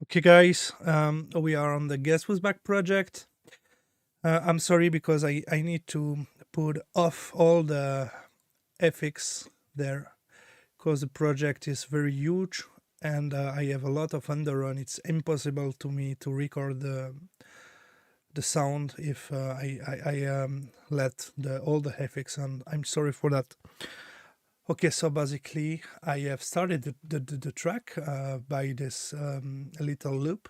Okay, guys, we are on the Guess Who's Back project. I'm sorry because I need to put off all the FX there because the project is very huge and I have a lot of underrun. It's impossible to me to record the sound if I let all the FX on. I'm sorry for that. Okay, so basically I have started the track by this little loop.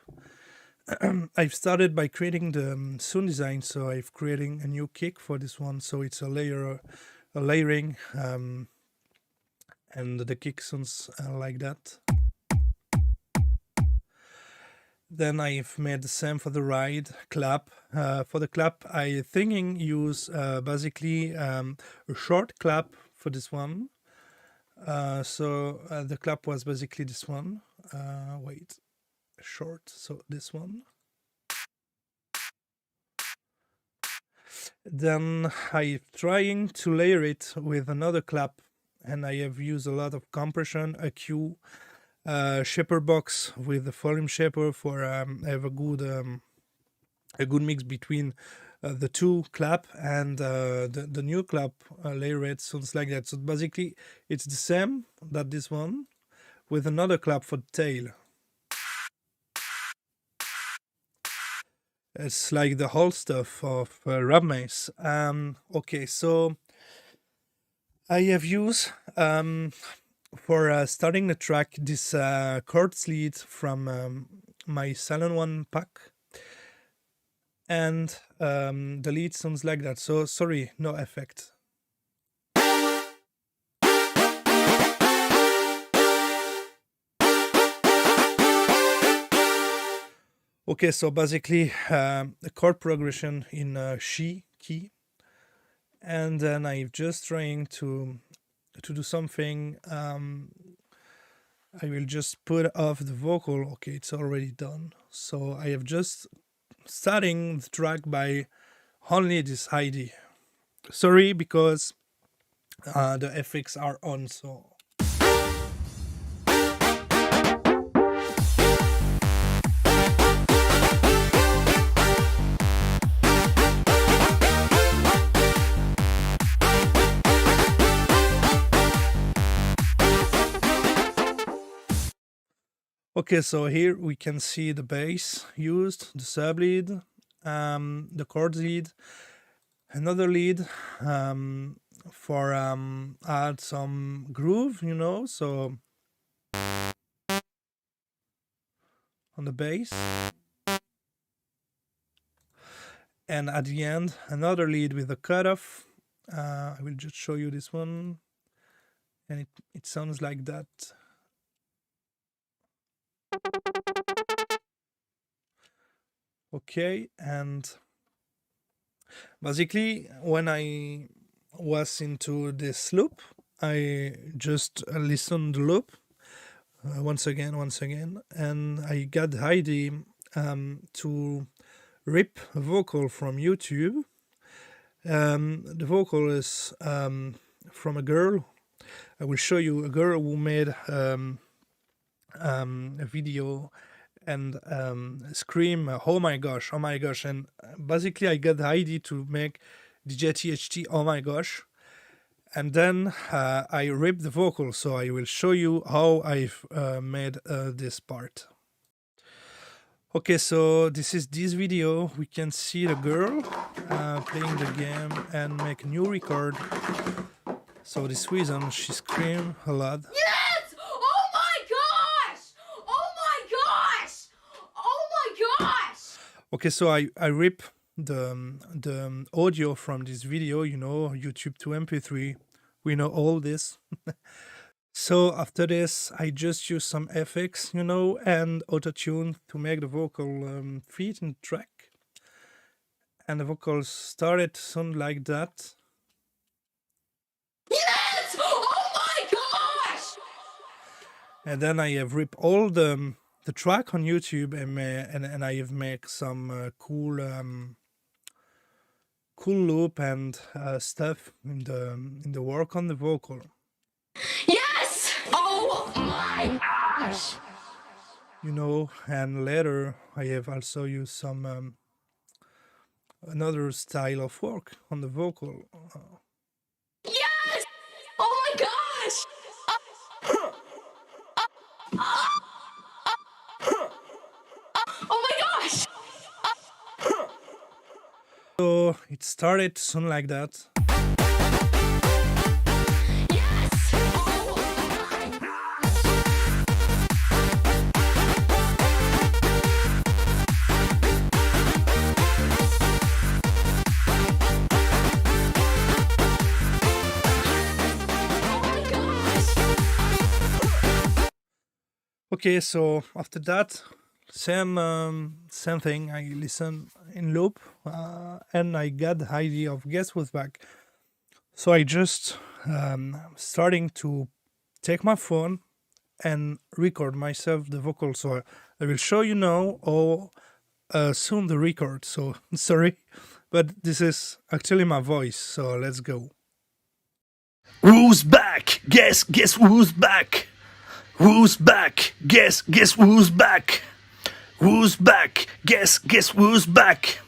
I've started by creating the sound design, so I've creating a new kick for this one. So it's a layering, and the kick sounds like that. Then I've made the same for the ride clap. For the clap, I thinking use basically a short clap for this one. So the clap was basically this one. Wait, short. So this one. Then I'm trying to layer it with another clap, and I have used a lot of compression, a Q, shaper box with the volume shaper for have a good mix between the two clap and the new clap layer it sounds like that. So basically, it's the same that this one with another clap for the tail. It's like the whole stuff of Rab Mace. Okay, so I have used for starting the track this chords lead from my Salon 1 pack. And the lead sounds like that. So sorry, no effect. Okay, so basically the chord progression in She key. And then I'm just trying to do something. I will just put off the vocal. Okay, it's already done. So I have just starting the track by only this ID. Sorry, because the effects are on. So okay, so here we can see the bass used, the sub lead, the chord lead, another lead for add some groove, so on the bass. And at the end, another lead with a cutoff. I will just show you this one. And it sounds like that. Okay, and basically when I was into this loop, I just listened the loop once again, and I got the idea to rip a vocal from YouTube. The vocal is from a girl. I will show you a girl who made a video and scream, oh my gosh, and basically I got the idea to make DJ THT, oh my gosh, and then I ripped the vocal, so I will show you how I've made this part. Okay, so this is this video. We can see the girl playing the game and make a new record. So this reason she scream a lot. Yes! Oh my gosh! Oh my gosh! Oh my gosh! Okay, so I rip the audio from this video, YouTube to MP3. We know all this. So after this, I just use some FX, and auto-tune to make the vocal fit in the track. And the vocals started to sound like that. Yes! Oh my gosh! And then I have ripped all the track on YouTube and I have made some cool loop and stuff in the work on the vocal. Yes! Oh my gosh! you know, and later I have also used some another style of work on the vocal. Yes! Oh my gosh! Oh my gosh! So it started to sound like that. Yes! Oh my gosh! Okay, so after that, same thing. I listen in loop, and I got the idea of guess who's back. So I just starting to take my phone and record myself the vocal. So I will show you now how soon the record. So sorry, but this is actually my voice. So let's go. Who's back? Guess who's back? Who's back? Guess who's back? Who's back? Guess who's back?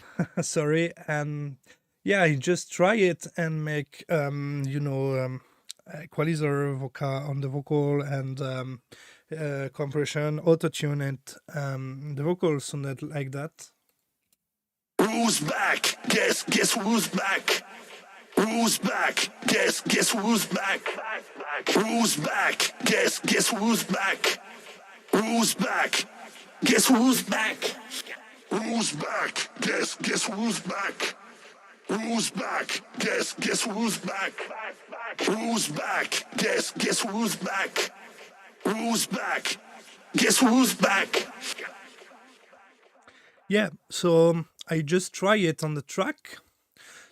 Sorry, and yeah, I just try it and make equalizer vocal on the vocal and compression, auto tune it. The vocal sounded like that. Who's back? Guess who's back? Who's back? Guess who's back? Who's back? Guess who's back? Who's back? Guess who's back? Who's back? Guess who's back? Who's back? Guess who's back? Who's back? Guess who's back? Who's back? Guess who's back? Yeah, so I just try it on the track.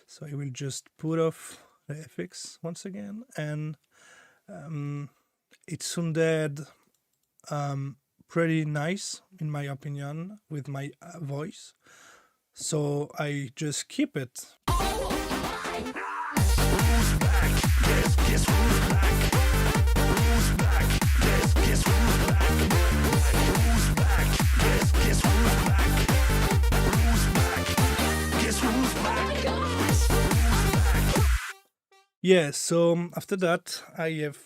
So I will just put off the FX once again, and it sounded pretty nice in my opinion with my voice. So I just keep it. Who's back? Guess who's back? Who's back? Guess who's back? Who's back? Guess who's back? Who's back? Guess who's back? Who's back? Yeah, so after that I have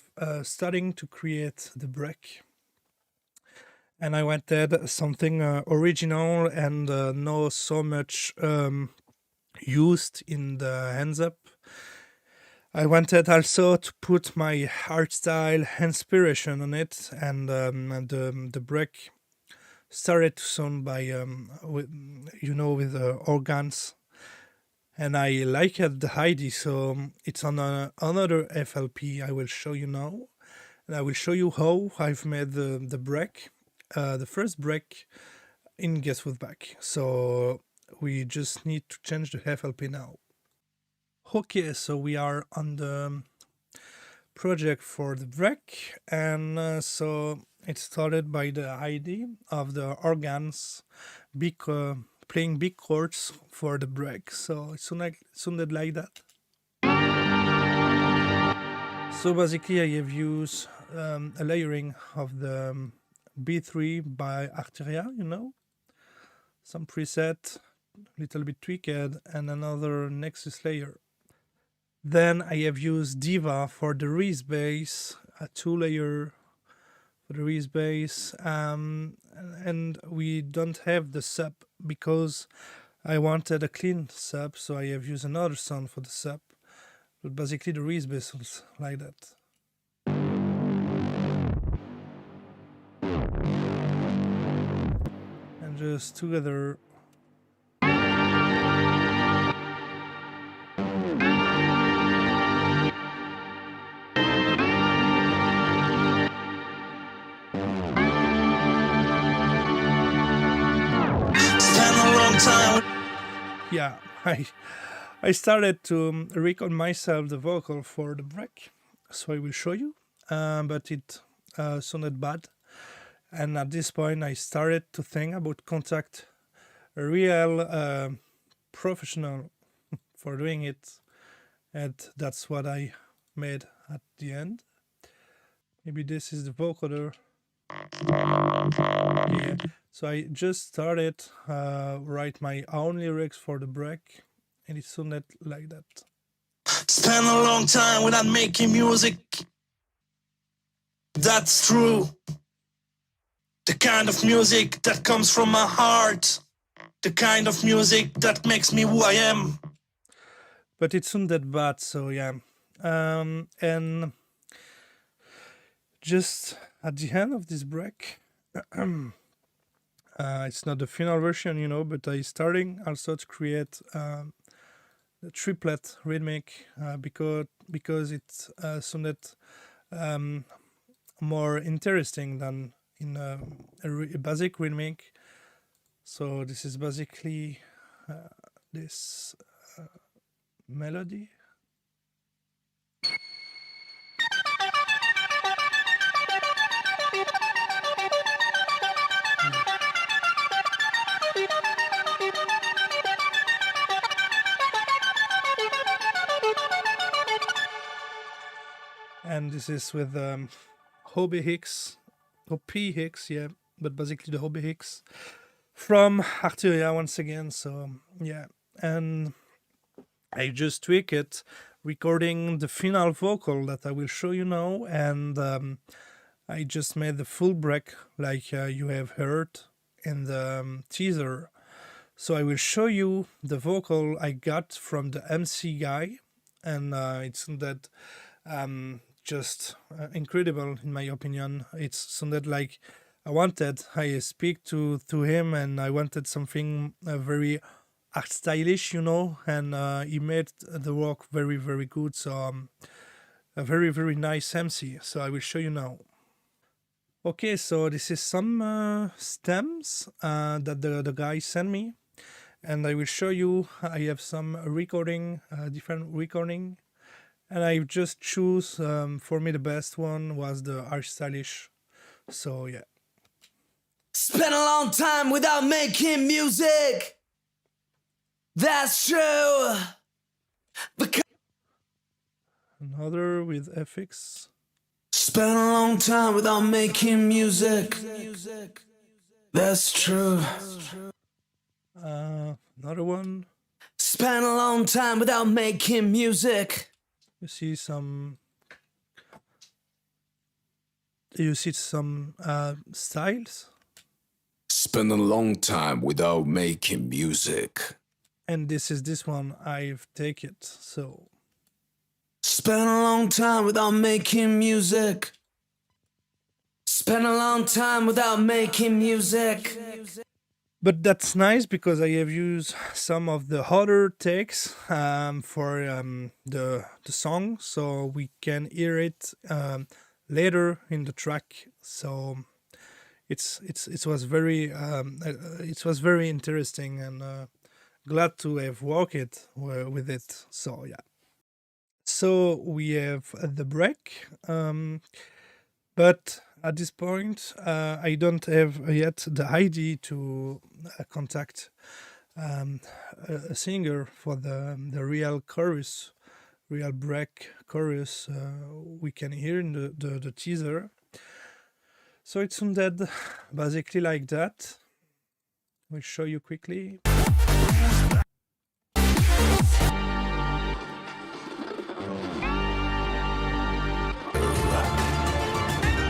starting to create the break. And I wanted something original and not so much used in the hands up. I wanted also to put my art style inspiration on it, and the break started to sound by with organs, and I like it the ID, so it's on another FLP. I will show you now, and I will show you how I've made the break, the first break in Guess Who's Back. So we just need to change the FLP now. Okay, so we are on the project for the break, and so it started by the ID of the organs playing big chords for the break. So it sounded like that. So basically I have used a layering of the B3 by Arteria, some preset, little bit tweaked, and another Nexus layer. Then I have used Diva for the Reese bass, a 2-layer for the Reese bass, and we don't have the sub because I wanted a clean sub, so I have used another sound for the sub. But basically the Reese bass was like that. And just together. Yeah, I started to record myself the vocal for the break, so I will show you, but it sounded bad, and at this point I started to think about contact a real professional for doing it, and that's what I made at the end. Maybe this is the vocoder. Yeah. So I just started write my own lyrics for the break, and it sounded like that. Spend a long time without making music. That's true. The kind of music that comes from my heart. The kind of music that makes me who I am. But it sounded bad, so yeah. And just at the end of this break, it's not the final version, but I starting also to create the triplet rhythmic because it sounded um, more interesting than in a basic rhythmic. So this is basically this melody. And this is with Hobie Hicks, or P Hicks, yeah, but basically the Hobie Hicks from Arturia once again. So yeah, and I just tweak it, recording the final vocal that I will show you now, and I just made the full break like you have heard in the teaser. So I will show you the vocal I got from the MC guy, and it's that just incredible in my opinion. It sounded like I speak to him, and I wanted something very art stylish, and he made the work very very good. So a very very nice MC. So I will show you now. Okay, so this is some stems that the guy sent me, and I will show you. I have some recording, different recording, and I just choose. For me, the best one was the art stylish. So yeah. Spent a long time without making music. That's true. Another with FX. Spent a long time without making music. That's true. Another one. Spent a long time without making music. You see some styles, Spent a long time without making music. and this one I've take it. So Spent a long time without making music. Spent a long time without making music. but that's nice because I have used some of the other takes for the song, so we can hear it later in the track. So it was very interesting, and glad to have worked it with it. So yeah. So we have the break, but at this point I don't have yet the ID to contact a singer for the real chorus, real break chorus we can hear in the teaser. So it sounded basically like that. We'll show you quickly.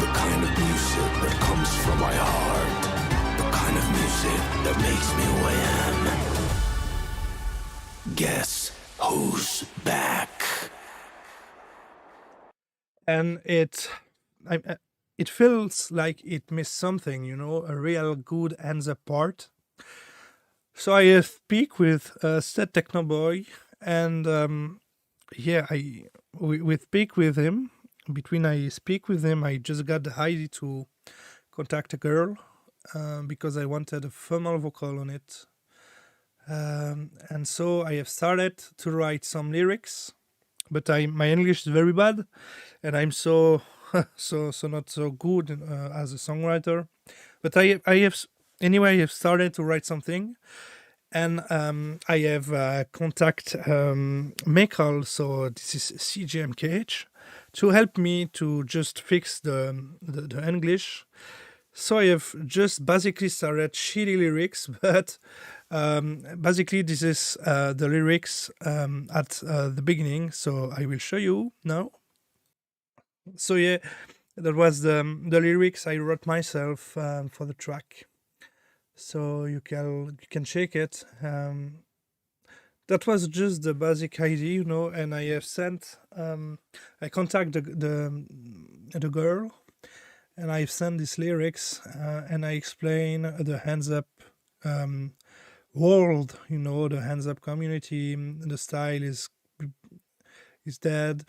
The kind of music that comes from my heart. The kind of music that makes me who I am. Guess who's back? And it feels like it missed something, a real good answer part. So I speak with Set Techno Boy, and yeah, we speak with him. Between I speak with him, I just got the idea to contact a girl because I wanted a female vocal on it. And so I have started to write some lyrics, but my English is very bad, and I'm so so not so good as a songwriter. But I have started to write something, and I have contact Michael, so this is CGMKH, to help me to just fix the English. So I have just basically started shitty lyrics, but basically this is the lyrics at the beginning. So I will show you now. So yeah, that was the lyrics I wrote myself for the track. So you can check it. That was just the basic idea, and I have sent. I contact the girl, and I send these lyrics, and I explain the hands up world. The hands up community. The style is dead.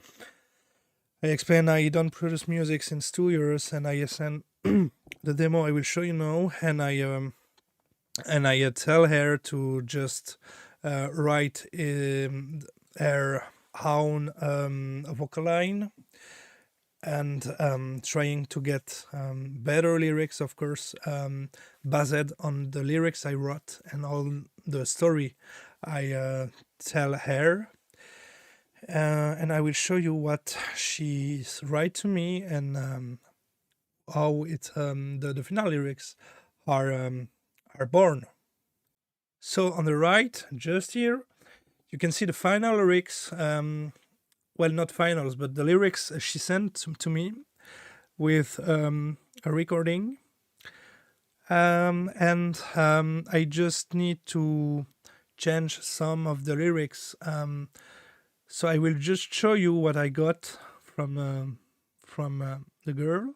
I explain I don't produce music since 2 years, and I send the demo I will show you now, and I tell her to just write her own vocal line, and trying to get better lyrics, of course, based on the lyrics I wrote and all the story I tell her. And I will show you what she's write to me, and how the final lyrics are born. So on the right, just here, you can see the final lyrics. Well, not finals, but the lyrics she sent to me with a recording. And I just need to change some of the lyrics. So I will just show you what I got from the girl,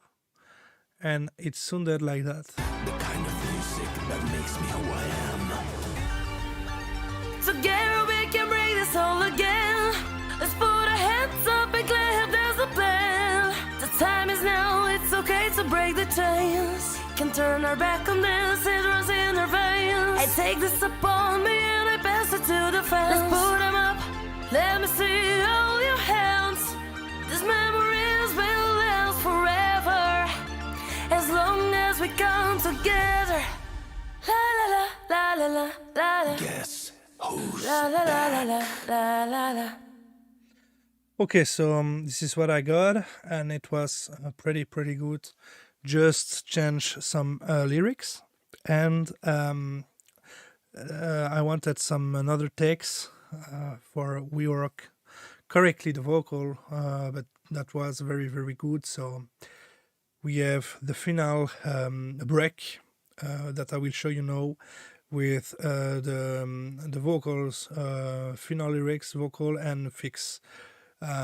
and it sounded like that. The kind of music that makes me who I am. Together we can bring this all again. Let's put our hands up and clap, there's a plan. The time is now, it's okay to break the chains. Can turn our back on this, it runs in our veins. I take this upon me and I pass it to the fans. Let's put them up, let me see all your hands. These memories will last forever, as long as we come together. La la la la la la la la. Guess who's La la la la la la la la. Okay, so this is what I got, and it was pretty good. Just change some lyrics, and I wanted some another takes for we work correctly the vocal, but that was very good. So we have the final break that I will show you now with the vocals, final lyrics, vocal, and fix,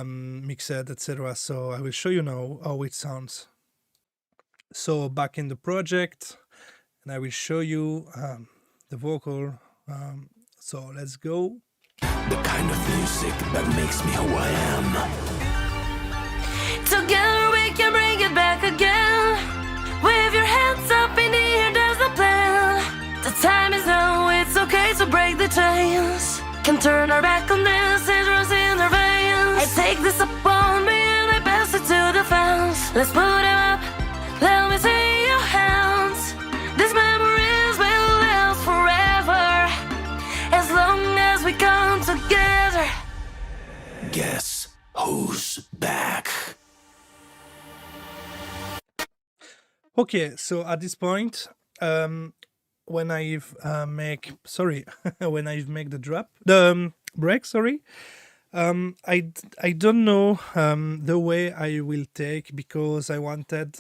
mixed, etc. So I will show you now how it sounds. So back in the project, and I will show you the vocal. So let's go. the kind of music that makes me who I am. Together we can bring it back again. Wave your hands up in the air, there's a plan. The time is now, it's okay to break the chains. Can turn our back on this, it runs in our veins. I take this upon me and I pass it to the fans. Let's put them up, let me see your hands. These memories will last forever, as long as we come together. Guess who's back? Okay, so at this point, when I've when I've make the break, I don't know the way I will take, because I wanted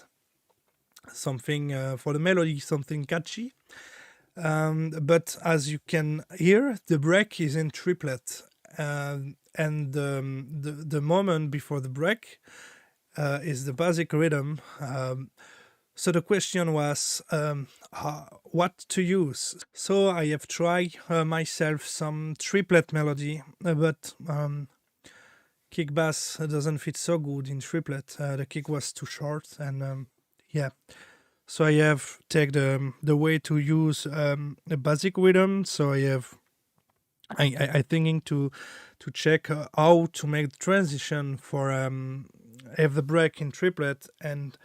something for the melody, something catchy. But as you can hear, the break is in triplet, and the moment before the break is the basic rhythm. So the question was what to use. So I have tried myself some triplet melody, but kick bass doesn't fit so good in triplet. The kick was too short, and yeah. So I have taken the way to use a basic rhythm. So I thinking to check how to make the transition for have the break in triplet and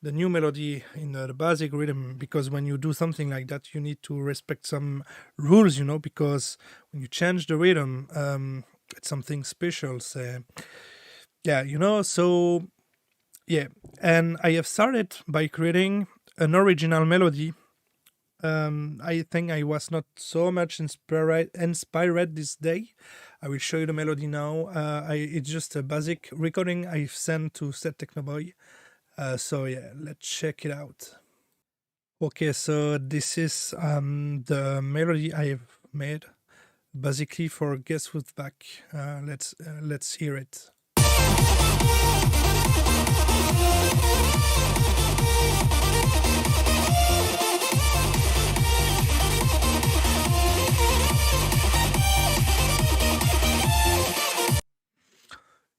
the new melody in the basic rhythm, because when you do something like that, you need to respect some rules, because when you change the rhythm, it's something special. So, yeah, so yeah, and I have started by creating an original melody. I think I was not so much inspired this day. I will show you the melody now. It's just a basic recording I've sent to Set Technoboy. So yeah, let's check it out. Okay, so this is the melody I've made, basically for Guess Who's Back. Let's hear it.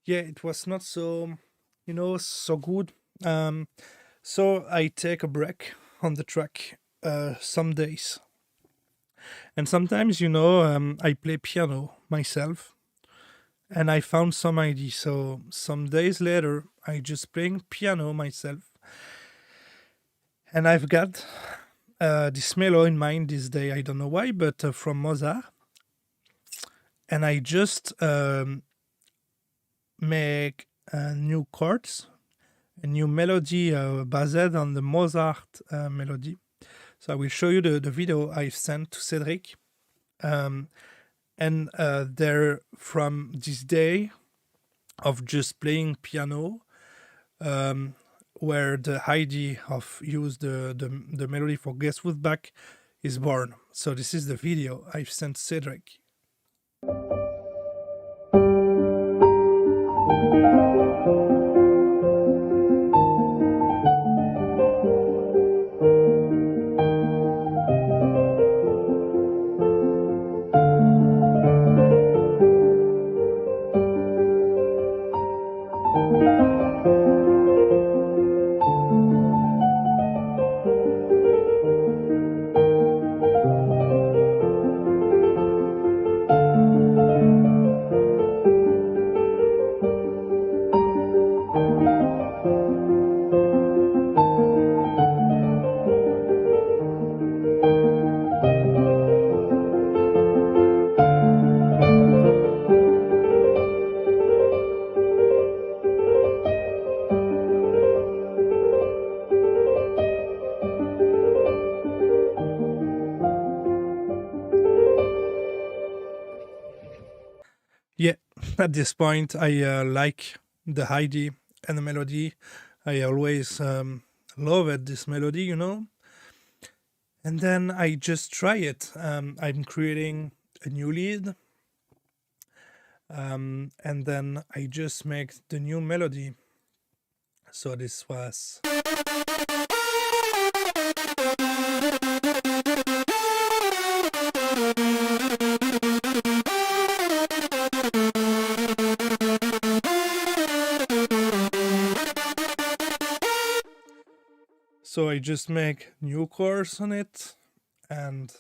Yeah, it was not so, so good. So I take a break on the track some days. And sometimes, I play piano myself and I found some idea. So some days later, I just playing piano myself. And I've got this melody in mind this day. I don't know why, but from Mozart. And I just make new chords, a new melody based on the Mozart melody. So I will show you the video I've sent to Cedric. And there, from this day of just playing piano, where the idea of use the melody for Guess Who's Back is born. So this is the video I've sent Cedric. Yeah, at this point, I like the idea and the melody. I always loved this melody, And then I just try it. I'm creating a new lead. And then I just make the new melody. So this was... So I just make new chords on it, and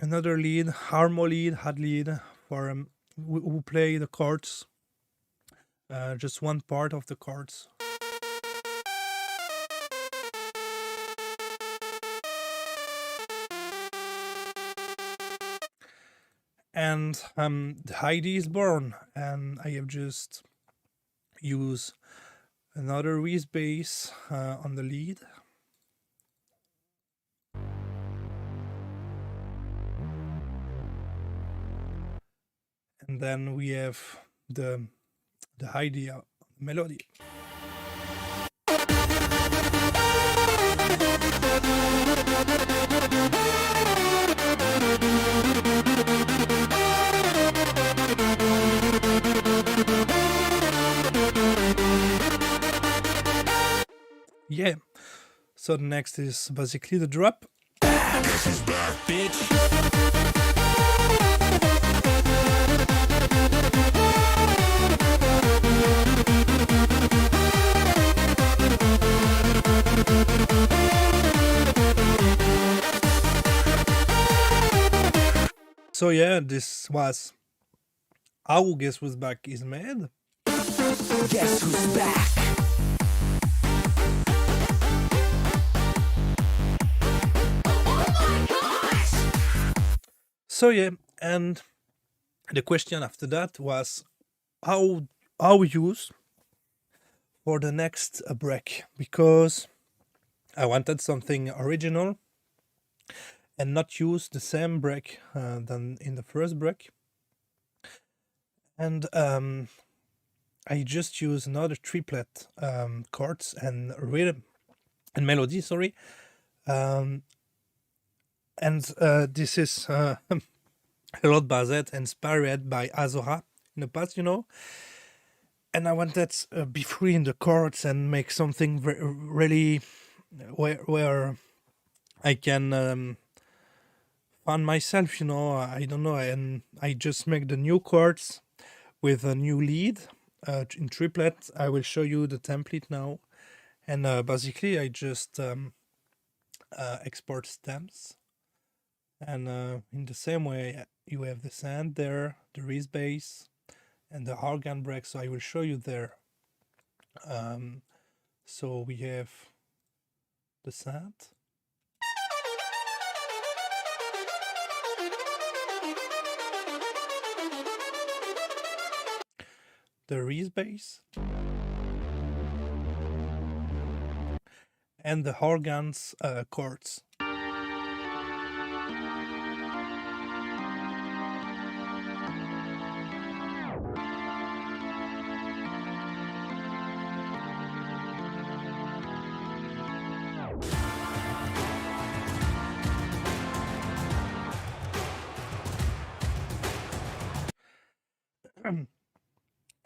another lead, harmony lead, hard lead for who play the chords, just one part of the chords. And the Heidi is born, and I have just used another whiz bass on the lead. And then we have the Heidi melody. Yeah, so the next is basically the drop. This is back, bitch. So yeah, this was how Guess Who's Back is made. Guess who's back? So yeah, and the question after that was how use for the next break, because I wanted something original and not use the same break than in the first break. And I just use another triplet chords and rhythm and melody, sorry. And this is a lot based, inspired by Azora in the past, And I wanted be free in the chords and make something really where I can find myself, I don't know, and I just make the new chords with a new lead in triplet. I will show you the template now, and basically I just export stems, and in the same way you have the sand there, the Reese bass, and the organ break. So I will show you there. So we have the sand, the Reese bass, and the organs chords.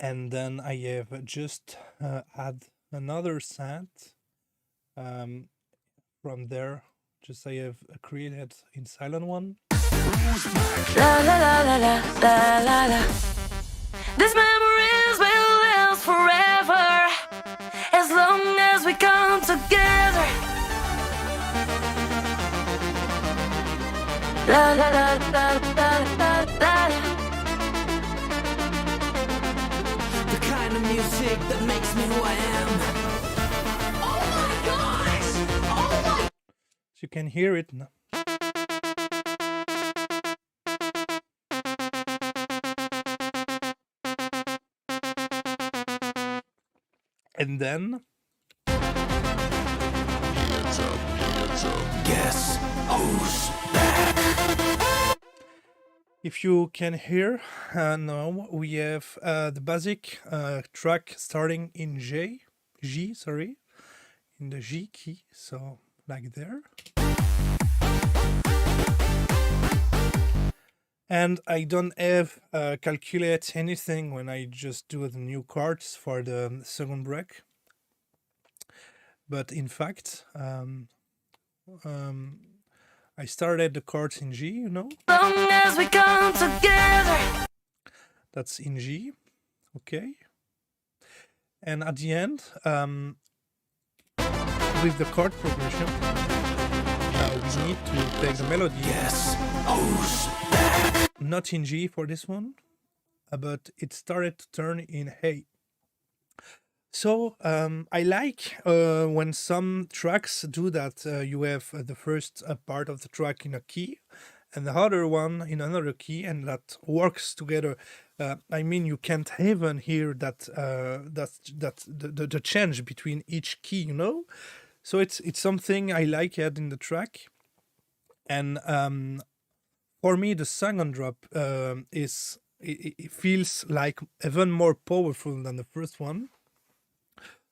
And then I have just add another sand from there. Just I have created in silent one. La la la la la la la la. These memories will last forever as long as we come together. La la la la la la la. The kind of music that makes me who I am. Oh my gosh! Oh my So you can hear it now. And then Guess who's back? if you can hear, now we have the basic track starting in G, sorry, in the G key, so like there. And I don't have calculate anything when I just do the new chords for the second break. But in fact, I started the chords in G, Long as we come together. That's in G, okay. And at the end, with the chord progression, we need to take the melody. Guess who's back? Not in G for this one, but it started to turn in A. So I like when some tracks do that. You have the first part of the track in a key and the other one in another key, and that works together. I mean, you can't even hear that the change between each key, So it's something I like it in the track, and for me the second drop it feels like even more powerful than the first one.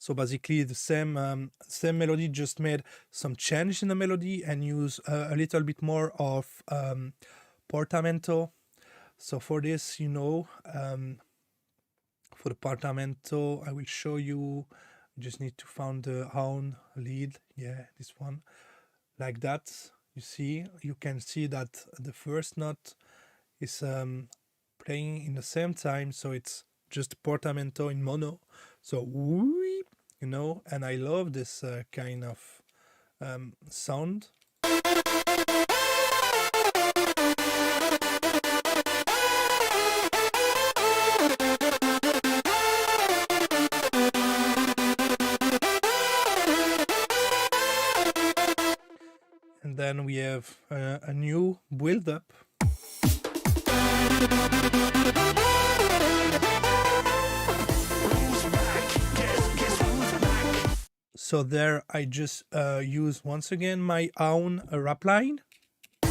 So basically the same melody, just made some change in the melody and use a little bit more of portamento. So for this, for the portamento, I will show you. You just need to find the own lead. Yeah, this one, like that. You can see that the first note is playing in the same time, so it's just portamento in mono. So and I love this kind of sound. And then we have a new build-up. So there I just use once again my own rap line. The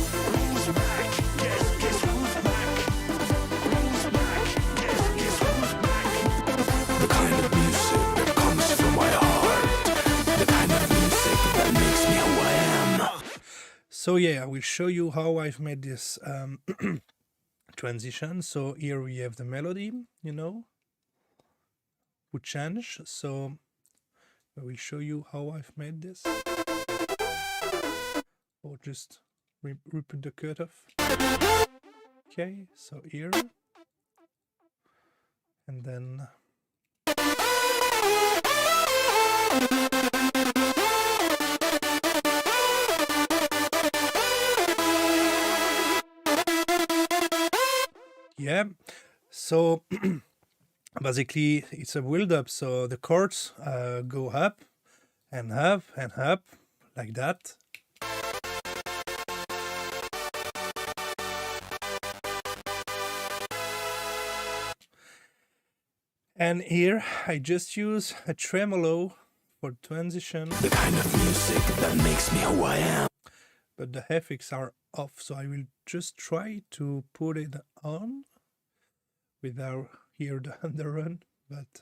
kind of music that comes from my heart. The kind of music that makes me who I am. So yeah, I will show you how I've made this transition. So here we have the melody, you know, would change. So I will show you how I've made this. Or just repeat the cutoff. Okay, so here. And then yeah, so basically it's a build up, so the chords go up and up and up like that. And here I just use a tremolo for transition. The kind of music that makes me who I am. But the effects are off, so I will just try to put it on without here the underrun, but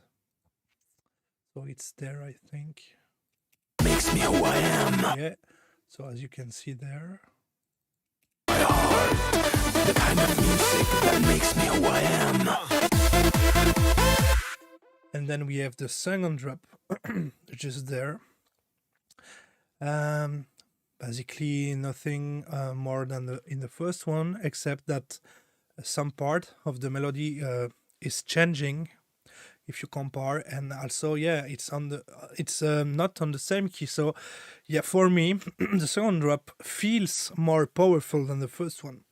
so it's there, I think. Makes me who I am. Yeah, so as you can see there. My heart. The kind of music that makes me who I am. And then we have the second drop, which is there. Basically nothing more than in the first one, except that some part of the melody is changing if you compare, and also yeah, it's on the not on the same key. So yeah, for me the second drop feels more powerful than the first one.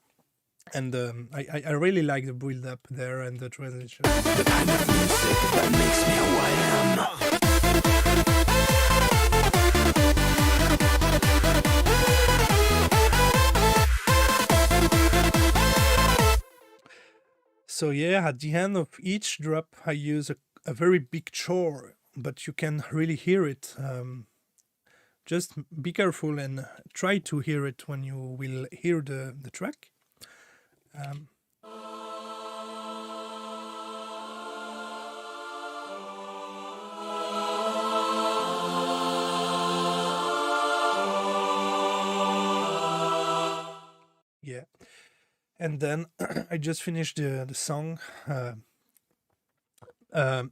And I really like the build up there and the transition. The kind of music that makes me who I am. So yeah, at the end of each drop I use a very big chore, but you can really hear it. Just be careful and try to hear it when you will hear the track. Yeah, and then I just finished the song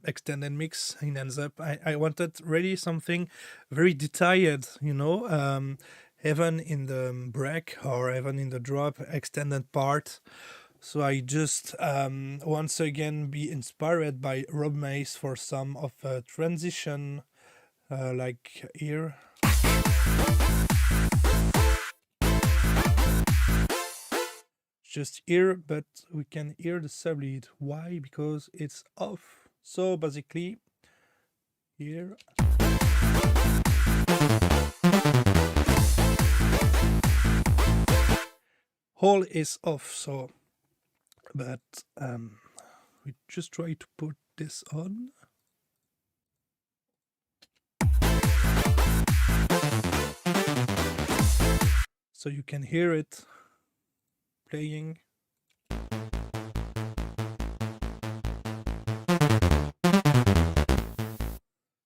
extended mix in ends up. I wanted really something very detailed, you know, even in the break or even in the drop extended part. So I just once again be inspired by Rob Mace for some of transition like here. Just here, but we can hear the sublead. Why? Because it's off. So basically here whole is off, so but we just try to put this on. So you can hear it playing.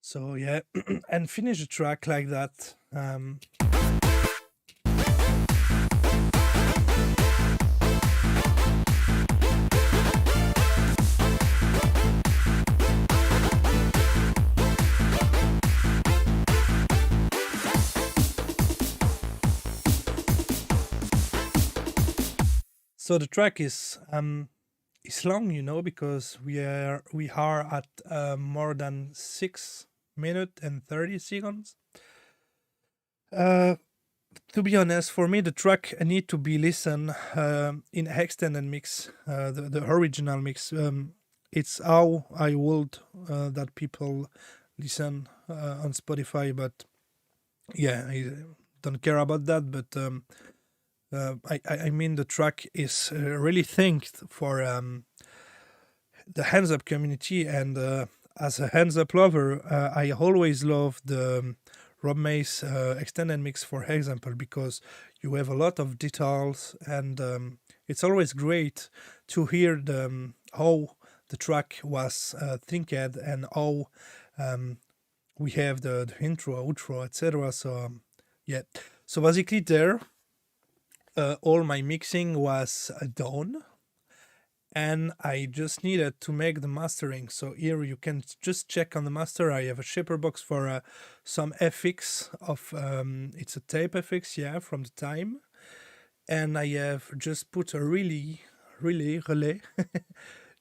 So yeah, and finish the track like that. So the track is long, you know, because we are at more than 6 minutes and 30 seconds. To be honest, for me the track need to be listened in extended mix, the original mix. It's how I would that people listen on Spotify, but yeah, I don't care about that. But I mean the track is really thanked for the hands up community, and as a hands up lover, I always love the Rob Mace extended mix, for example, because you have a lot of details, and it's always great to hear how the track was thinked, and how we have the intro, outro, etc. So yeah, so basically there, all my mixing was done, and I just needed to make the mastering. So here you can just check on the master. I have a shaper box for some FX of it's a tape FX, yeah, from the time, and I have just put a relay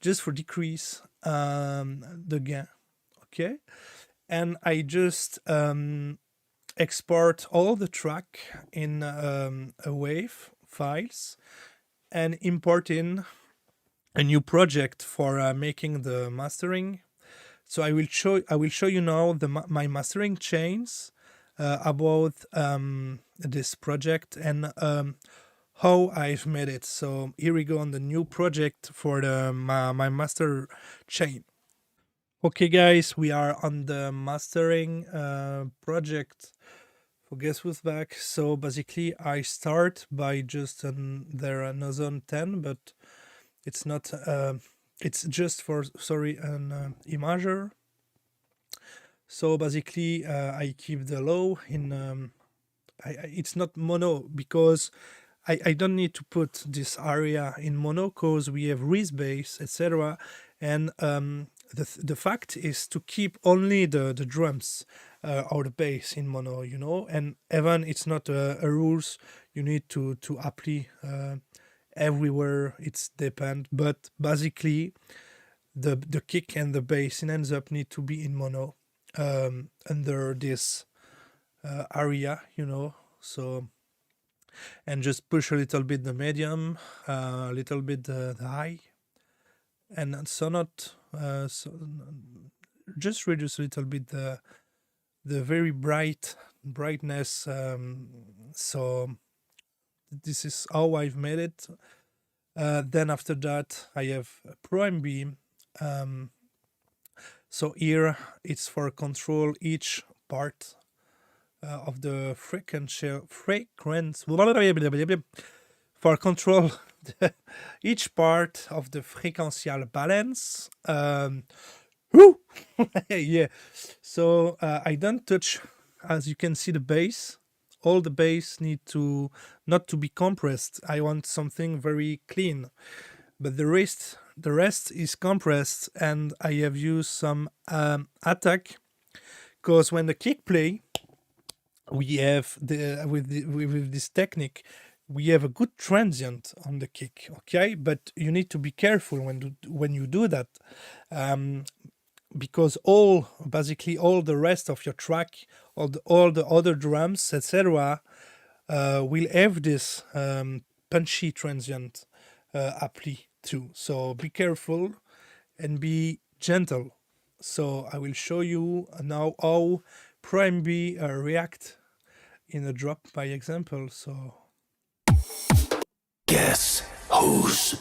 just for decrease the gain, okay, and I just export all the track in a wave files and import in a new project for making the mastering. So I will show you now my mastering chains about this project, and how I've made it. So here we go on the new project for my master chain. Okay, guys, we are on the mastering project for Guess Who's Back. So basically, I start by just there another 10, but it's not. It's just for an imager. So basically, I keep the low in. It's not mono because I don't need to put this area in mono because we have Reese bass, etc. And the fact is to keep only the drums or the bass in mono, you know. And even it's not a rules. You need to apply everywhere. It's depend, but basically the kick and the bass in ends up need to be in mono under this area, you know. So, and just push a little bit the medium, a little bit the high, and so not just reduce a little bit the very brightness. So this is how I've made it. Then after that, I have Pro MB. So here it's for control each part of the frequency for control each part of the frequential balance. Woo! Yeah. So I don't touch, as you can see, the bass. All the bass need to not to be compressed. I want something very clean, but the rest is compressed, and I have used some attack, because when the kick play, we have with this technique, we have a good transient on the kick, okay? But you need to be careful when you do that, because basically all the rest of your track, all the other drums, etc., will have this punchy transient apply too. So be careful and be gentle. So I will show you now how Pro MB react in a drop by example. So Guess who's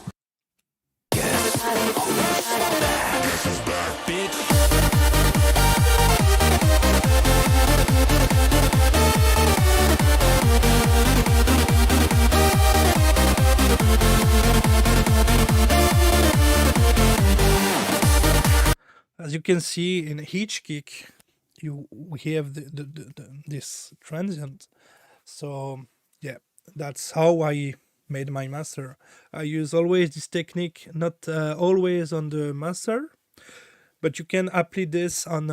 as you can see in each kick, we have this transient. So yeah, that's how I made my master. I use always this technique, not always on the master, but you can apply this on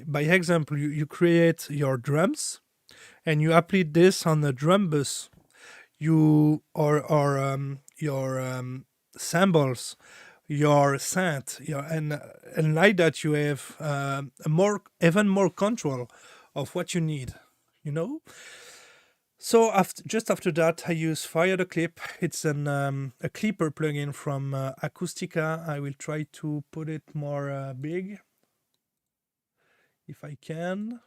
by example. You create your drums, and you apply this on the drum bus. You or your samples, your synth, and like that you have even more control of what you need, you know. So just after that, I use Fire the Clip. It's a clipper plugin from Acoustica. I will try to put it more big if I can.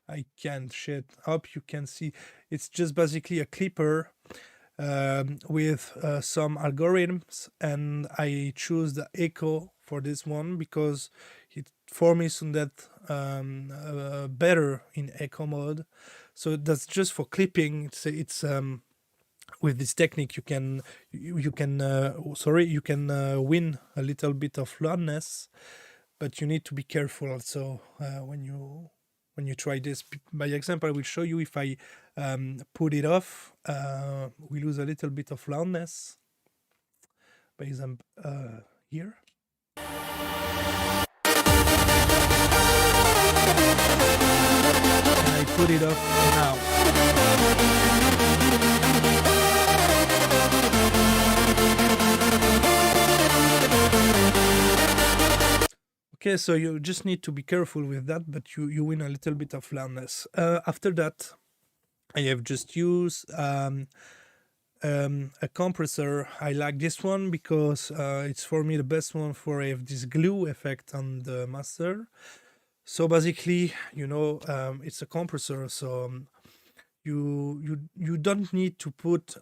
I can't shit. Hope you can see. It's just basically a clipper with some algorithms, and I choose the echo for this one because it for me sounded better in echo mode. So that's just for clipping. It's with this technique you can you can win a little bit of loudness, but you need to be careful also when you try this. By example, I will show you if I put it off, we lose a little bit of loudness. By example, here. And I put it off now. Okay, so you just need to be careful with that, but you win a little bit of loudness. After that, I have just used a compressor. I like this one because it's for me the best one for have this glue effect on the master. So basically, it's a compressor, so you don't need to put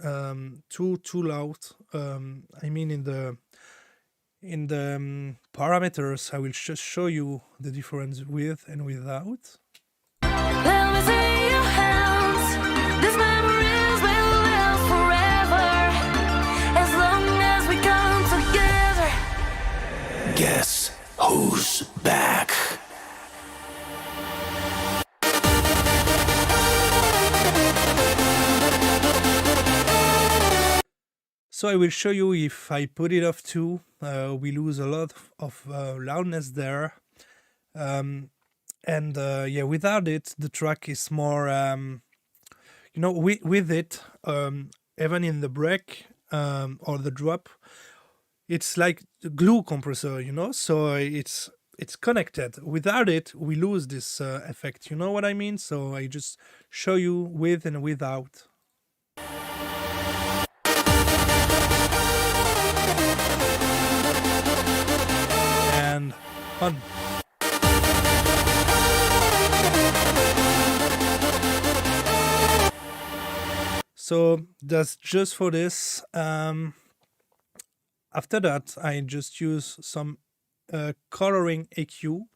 too loud. I mean, in the parameters, I will just show you the difference with and without. Let me see your hands. These memories will last forever, as long as we come together. Guess who's back? So I will show you if I put it off too, we lose a lot of loudness there. Yeah, without it, the track is more, with it, even in the break or the drop, it's like the glue compressor, so it's connected. Without it, we lose this effect, you know what I mean? So I just show you with and without. And on. So that's just for this. After that, I just use some coloring EQ.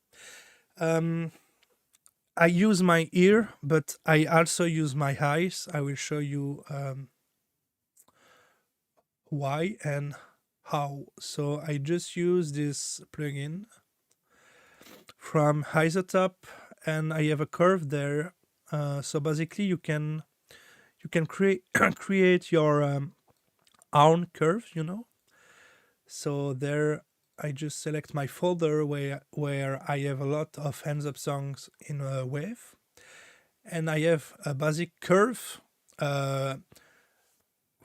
I use my ear, but I also use my eyes. I will show you why and how. So I just use this plugin from Isotope, and I have a curve there. So basically, you can create your own curve, So there, I just select my folder where I have a lot of hands up songs in a wave, and I have a basic curve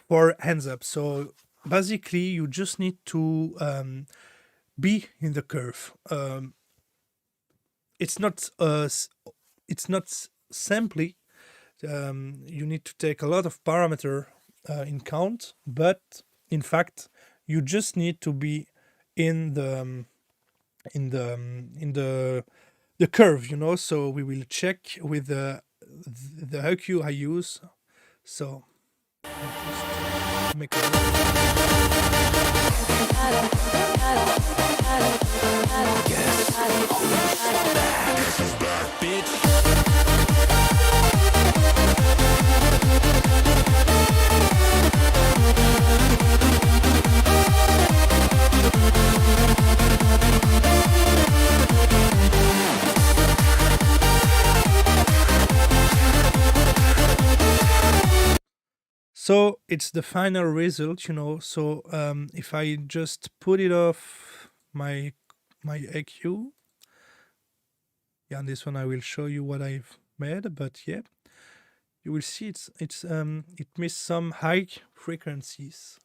for hands up. So basically, you just need to be in the curve. It's not simply. You need to take a lot of parameter in count, but in fact, you just need to be in the curve, So we will check with the EQ I use. So just make it. So it's the final result, So if I just put it off my EQ, yeah, and this one I will show you what I've made, but yeah, you will see it missed some high frequencies.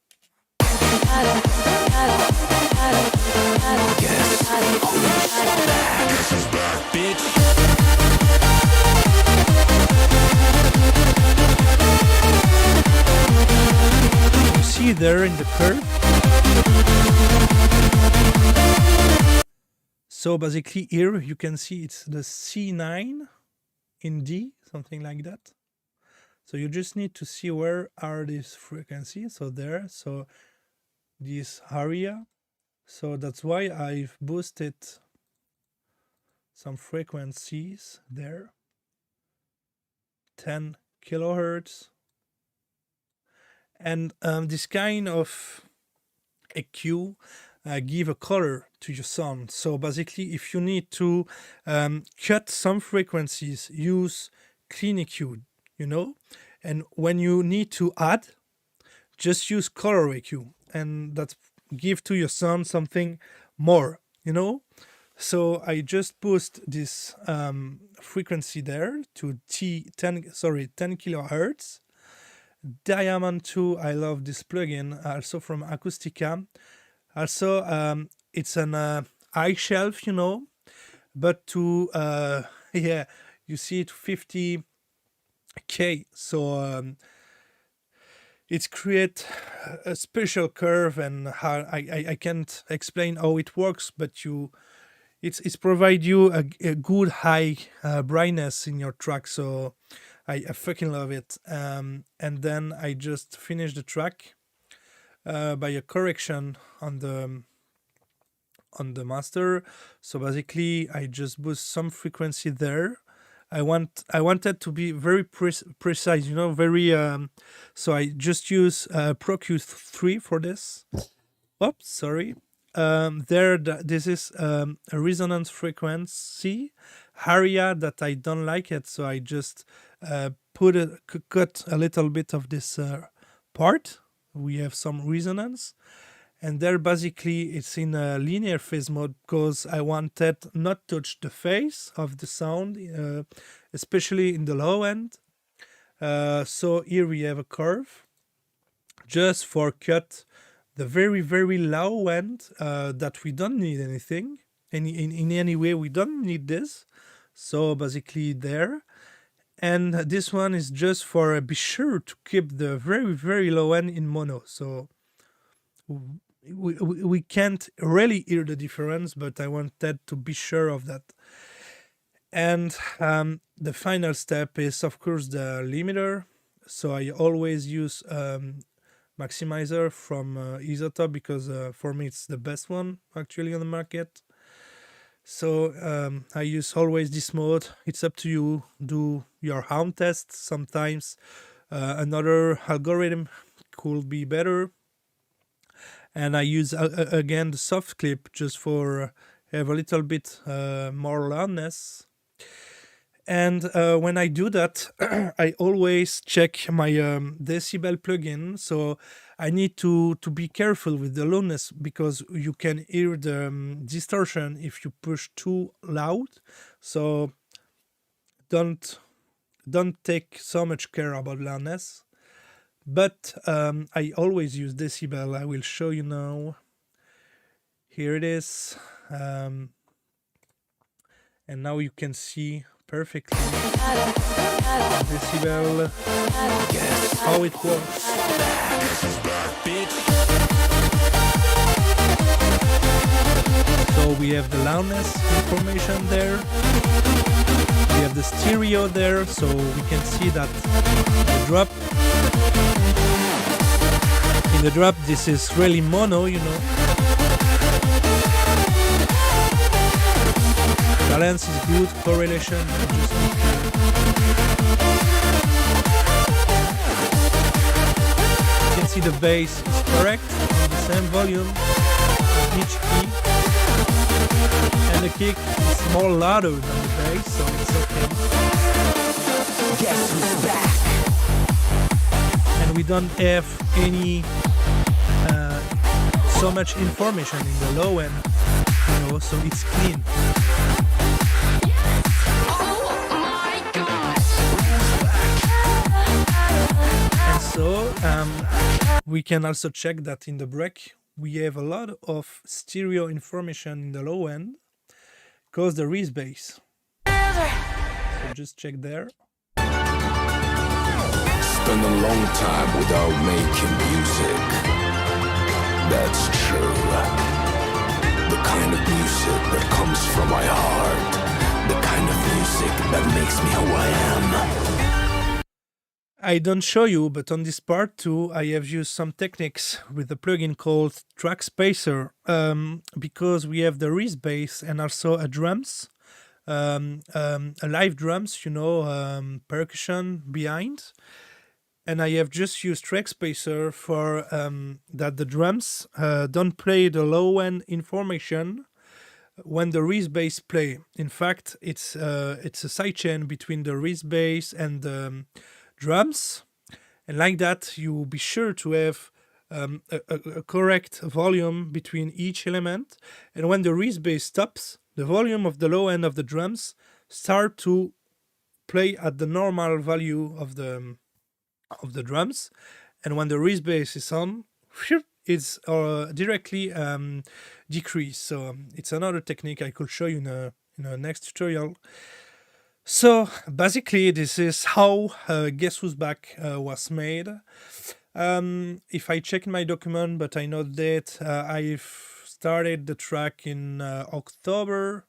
You see there in the curve. So basically here you can see it's the C9 in D, something like that. So you just need to see where are these frequencies. So there, so this area. So that's why I've boosted some frequencies there. 10 kilohertz. And this kind of EQ give a color to your sound. So basically, if you need to cut some frequencies, use clean EQ, you know. And when you need to add, just use color EQ, and that give to your sound something more, you know. So I just boost this frequency there to 10 kilohertz. Diamond 2, I love this plugin, also from Acoustica. Also, it's an high shelf, you know, but to yeah, you see it 50k. So it create a special curve, and how I can't explain how it works, but it's provide you a good high brightness in your track. So I fucking love it. And then I just finish the track by a correction on the master. So basically, I just boost some frequency there. I wanted to be very precise, you know, very. So I just use Pro Q3 for this. Oops, sorry. This is a resonance frequency area that I don't like it, so I just cut a little bit of this part. We have some resonance, and there basically it's in a linear phase mode because I wanted not touch the phase of the sound, especially in the low end. So here we have a curve just for cut the very low end that we don't need anything in any way. We don't need this. So basically there. And this one is just for be sure to keep the very low end in mono. So we can't really hear the difference, but I wanted to be sure of that. And the final step is, of course, the limiter. So I always use maximizer from Isotope because for me it's the best one actually on the market. So I use always this mode. It's up to you. Do your own tests. Sometimes another algorithm could be better. And I use again the soft clip just for have a little bit more loudness. And when I do that, I always check my decibel plugin. So I need to be careful with the loudness because you can hear the distortion if you push too loud. So don't take so much care about loudness. But I always use decibel. I will show you now. Here it is. And now you can see perfectly decibel, how it works. So we have the loudness information there. We have the stereo there, so we can see that the drop. In the drop, this is really mono, you know. Balance is good, correlation just you can see the bass is correct on the same volume on each key, and the kick is more louder than the bass, so it's okay. Guess who's back? And we don't have any so much information in the low end, you know, so it's clean. So we can also check that in the break we have a lot of stereo information in the low end because there is bass. So just check there. Spend a long time without making music. That's true. The kind of music that comes from my heart. the kind of music that makes me who I am. I don't show you, but on this part too, I have used some techniques with a plugin called Track Spacer, because we have the Reese bass and also a drums, a live drums, percussion behind. And I have just used Track Spacer for that the drums don't play the low end information when the Reese bass play. In fact, it's a sidechain between the Reese bass and the drums, and like that you be sure to have a correct volume between each element. And when the Reese bass stops, the volume of the low end of the drums start to play at the normal value of the drums, and when the Reese bass is on, it's directly decreased. So it's another technique I could show you in a next tutorial. So basically, this is how Guess Who's Back was made. If I check in my document, but I know that I've started the track in October.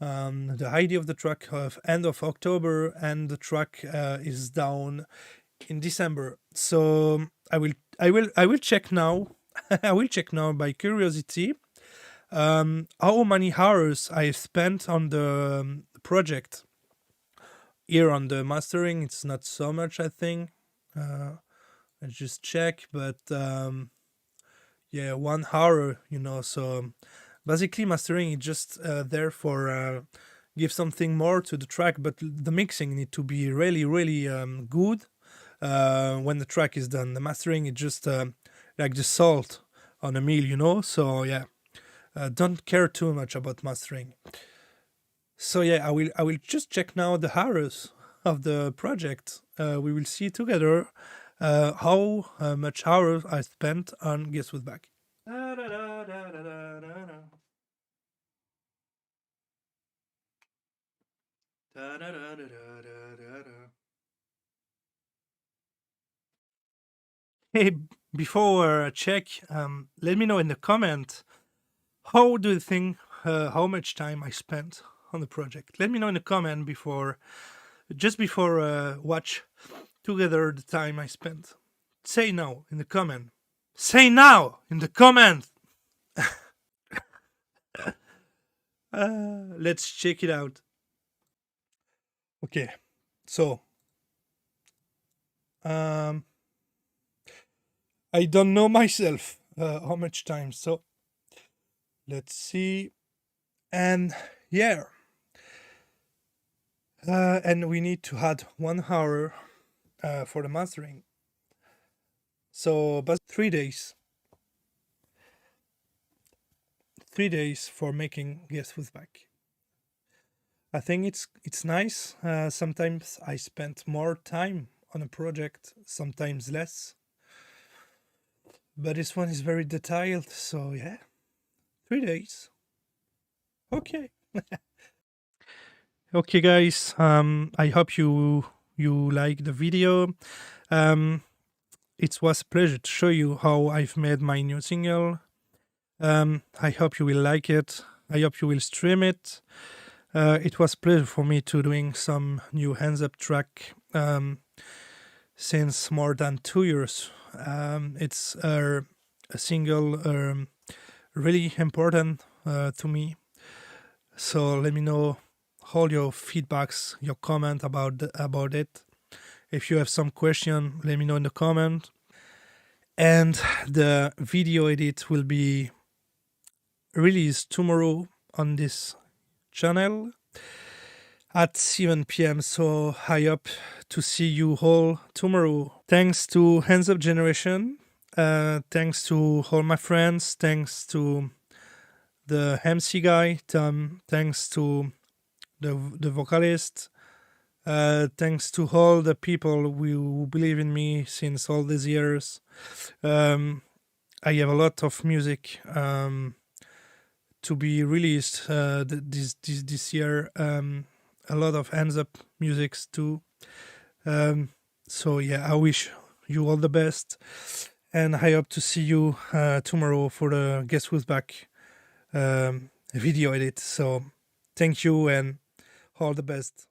The idea of the track of end of October, and the track is down in December. So I will check now. I will check now by curiosity how many hours I spent on the project. Here on the mastering, it's not so much, I think. Let's just check, but yeah, 1 hour, so basically mastering is just there for give something more to the track, but the mixing need to be really, really good when the track is done. The mastering is just like the salt on a meal, so yeah, don't care too much about mastering. So yeah, I will just check now the hours of the project. We will see together how much hours I spent on Guess Who's Back. Hey, before I check, let me know in the comment, how do you think how much time I spent on the project? Let me know in the comment just before watch together the time I spent. Say now in the comment. Say now in the comment. Let's check it out. Okay, so I don't know myself how much time, so let's see. And yeah, and we need to add 1 hour for the mastering, so but 3 days for making Guess Who's Back. I think it's nice. Sometimes I spent more time on a project, sometimes less, but this one is very detailed, so yeah, 3 days. Okay. Okay, guys, I hope you like the video. It was a pleasure to show you how I've made my new single. I hope you will like it. I hope you will stream it. It was a pleasure for me to doing some new hands up track since more than 2 years. It's a single really important to me. So let me know all your feedbacks, your comment about it. If you have some question, let me know in the comment. And the video edit will be released tomorrow on this channel at 7 p.m. So I hope to see you all tomorrow. Thanks to Hands Up Generation. Thanks to all my friends. Thanks to the MC guy, Tom. Thanks to the vocalist. Thanks to all the people who believe in me since all these years. I have a lot of music to be released this year. A lot of hands up musics too. So yeah, I wish you all the best, and I hope to see you tomorrow for the Guess Who's Back video edit. So Thank you and all the best.